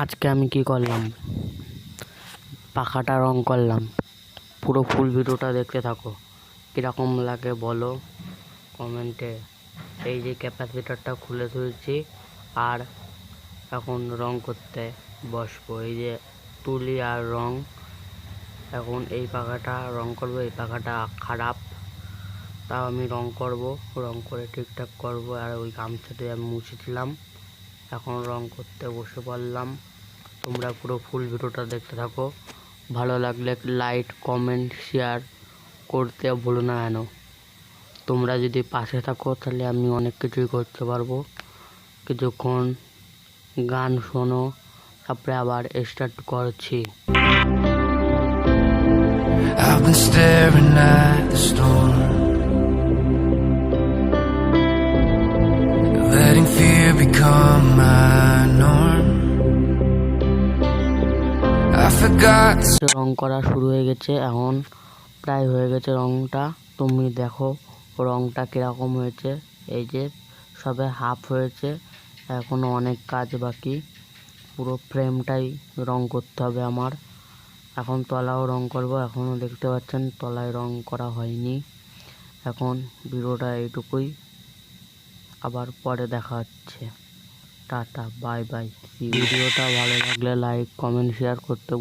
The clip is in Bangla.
আজকে আমি কি করলাম, পাখাটা রং করলাম। পুরো ফুল ভিডিওটা দেখতে থাকো, কীরকম লাগে বলো কমেন্টে। এই যে ক্যাপাসিটারটা খুলে তুলছি আর এখন রং করতে বসবো। এই যে তুলি আর রং, এখন এই পাখাটা রং করবো। এই পাখাটা খারাপ, তাও আমি রং করব, রং করে ঠিকঠাক করব। আর ওই গামছাতে আমি মুছে দিলাম, এখন রং করতে বসে পড়লাম। তোমরা পুরো ফুল ভিডিওটা দেখতে থাকো। ভালো লাগলে লাইক, কমেন্ট, শেয়ার করতে ভুলো না যেন। তোমরা যদি পাশে থাকো তাহলে আমি অনেক কিছুই করতে পারবো। কিছুক্ষণ গান শোনো, তারপরে আবার স্টার্ট করছি। I've been staring at the storm, letting fear become my norm. I forgot রং করা শুরু হয়ে গেছে, এখন প্রায় হয়ে গেছে রংটা। তুমি দেখো রংটা কিরকম হয়েছে। এই যে সবে হাফ হয়েছে, এখনো অনেক কাজ বাকি। পুরো ফ্রেমটাই রং করতে হবে আমার। এখন তলাও রং করব, এখনও দেখতে পাচ্ছেন তলায় রং করা হয়নি। এখন ভিডিওটা এইটুকুই, আবার পরে দেখা হচ্ছে। Tata, bye bye. ভিডিওটা ভালো লাগলে লাইক, কমেন্ট, শেয়ার করতে